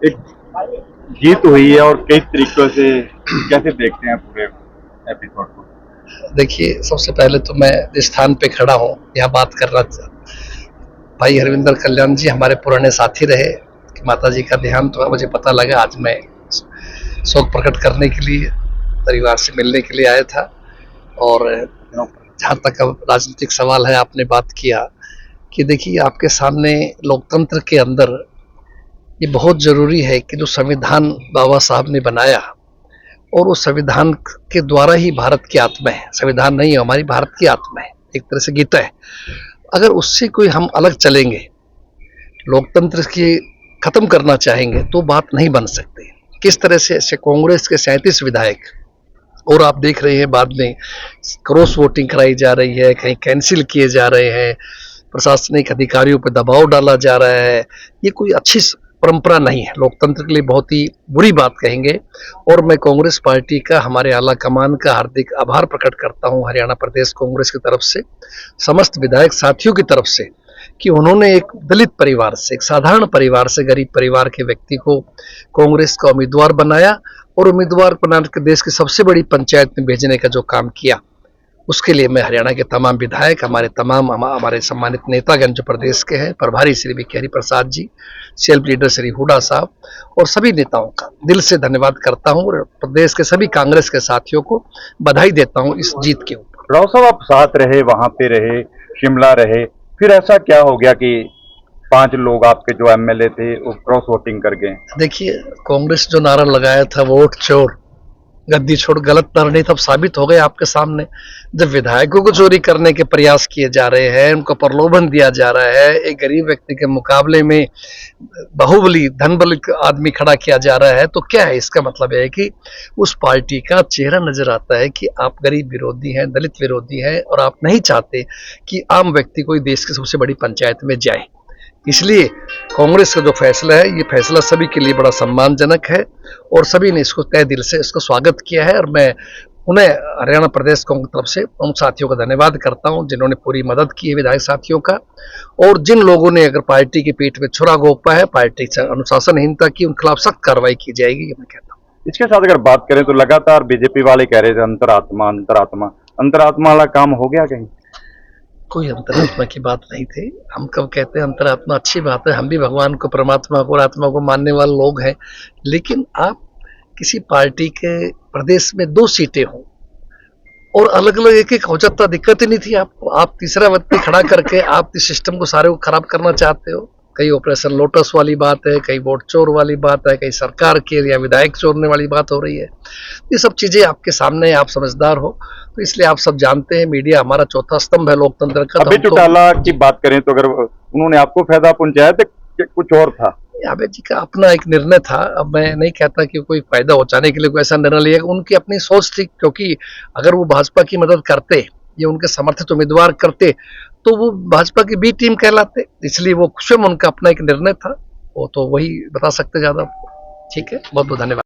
एक जीत हुई है और कई तरीकों से कैसे देखते हैं पूरे एपिसोड को? देखिए, सबसे पहले तो मैं जिस स्थान पे खड़ा हूँ यहाँ बात करना भाई हरविंदर कल्याण जी हमारे पुराने साथी रहे कि माता जी का देहांत हुआ। मुझे पता लगा, आज मैं शोक प्रकट करने के लिए परिवार से मिलने के लिए आया था। और जहाँ तक अब राजनीतिक सवाल है, आपने बात किया कि देखिए, आपके सामने लोकतंत्र के अंदर ये बहुत जरूरी है कि जो संविधान बाबा साहब ने बनाया, और उस संविधान के द्वारा ही भारत की आत्मा है। संविधान नहीं है, हमारी भारत की आत्मा है, एक तरह से गीता है। अगर उससे कोई हम अलग चलेंगे, लोकतंत्र की खत्म करना चाहेंगे, तो बात नहीं बन सकती। किस तरह से कांग्रेस के 37 विधायक, और आप देख रहे हैं बाद में क्रॉस वोटिंग कराई जा रही है, कहीं कैंसिल किए जा रहे हैं, प्रशासनिक अधिकारियों पर दबाव डाला जा रहा है। ये कोई अच्छी परंपरा नहीं है, लोकतंत्र के लिए बहुत ही बुरी बात कहेंगे। और मैं कांग्रेस पार्टी का, हमारे आला कमान का हार्दिक आभार प्रकट करता हूं हरियाणा प्रदेश कांग्रेस की तरफ से, समस्त विधायक साथियों की तरफ से, कि उन्होंने एक दलित परिवार से, एक साधारण परिवार से, गरीब परिवार के व्यक्ति को कांग्रेस का उम्मीदवार बनाया, और उम्मीदवार बनाकर देश की सबसे बड़ी पंचायत में भेजने का जो काम किया, उसके लिए मैं हरियाणा के तमाम विधायक, हमारे सम्मानित नेतागण जो प्रदेश के हैं, प्रभारी श्री विके हरि प्रसाद जी, सेल्फ लीडर श्री हुडा साहब, और सभी नेताओं का दिल से धन्यवाद करता हूं, और प्रदेश के सभी कांग्रेस के साथियों को बधाई देता हूं इस जीत के ऊपर। राव साहब, आप साथ रहे, वहां पे रहे, शिमला रहे, फिर ऐसा क्या हो गया कि 5 लोग आपके जो एमएलए थे वो क्रॉस वोटिंग कर गए? देखिए, कांग्रेस जो नारा लगाया था, वोट चोर गद्दी छोड़, गलत नारा नहीं, तब साबित हो गए आपके सामने। जब विधायकों को चोरी करने के प्रयास किए जा रहे हैं, उनको प्रलोभन दिया जा रहा है, एक गरीब व्यक्ति के मुकाबले में बाहुबली धनबल आदमी खड़ा किया जा रहा है, तो क्या है? इसका मतलब है कि उस पार्टी का चेहरा नजर आता है कि आप गरीब विरोधी हैं, दलित विरोधी हैं, और आप नहीं चाहते कि आम व्यक्ति कोई देश की सबसे बड़ी पंचायत में जाए। इसलिए कांग्रेस का जो फैसला है, ये फैसला सभी के लिए बड़ा सम्मानजनक है, और सभी ने इसको तहे दिल से इसको स्वागत किया है। और मैं उन्हें हरियाणा प्रदेश कांग्रेस की तरफ से उन साथियों का धन्यवाद करता हूं जिन्होंने पूरी मदद की है, विधायक साथियों का। और जिन लोगों ने अगर पार्टी की पीठ में छुरा घोंपा है, पार्टी से अनुशासनहीनता की, उनके खिलाफ सख्त कार्रवाई की जाएगी, ये मैं कहता हूँ। इसके साथ अगर बात करें तो लगातार बीजेपी वाले कह रहे थे अंतरात्मा अंतरात्मा, अंतरात्मा वाला काम हो गया कहीं? कोई अंतरात्मा की बात नहीं थी। हम कब कहते हैं अंतरात्मा? अच्छी बात है, हम भी भगवान को, परमात्मा को और आत्मा को मानने वाले लोग हैं। लेकिन आप किसी पार्टी के प्रदेश में 2 सीटें हों और अलग अलग एक एक हो जाता, दिक्कत ही नहीं थी आपको। आप तीसरा व्यक्ति खड़ा करके आप इस सिस्टम को सारे को खराब करना चाहते हो। कहीं ऑपरेशन लोटस वाली बात है, कहीं वोट चोर वाली बात है, कहीं सरकार के या विधायक चोरने वाली बात हो रही है। ये सब चीजें आपके सामने, आप समझदार हो, तो इसलिए आप सब जानते हैं, मीडिया हमारा चौथा स्तंभ है लोकतंत्र का। अभी चौटाला की बात करें तो अगर उन्होंने आपको फायदा पहुंचाया तो कुछ और था? अबे जी का अपना एक निर्णय था। अब मैं नहीं कहता कि कोई फायदा पहुंचाने के लिए कोई ऐसा निर्णय लिया, उनकी अपनी सोच थी। क्योंकि अगर वो भाजपा की मदद करते या उनके समर्थित उम्मीदवार करते, तो वो भाजपा की बी टीम कहलाते। इसलिए वो स्वयं उनका अपना एक निर्णय था, वो तो वही बता सकते ज्यादा। ठीक है, बहुत बहुत धन्यवाद।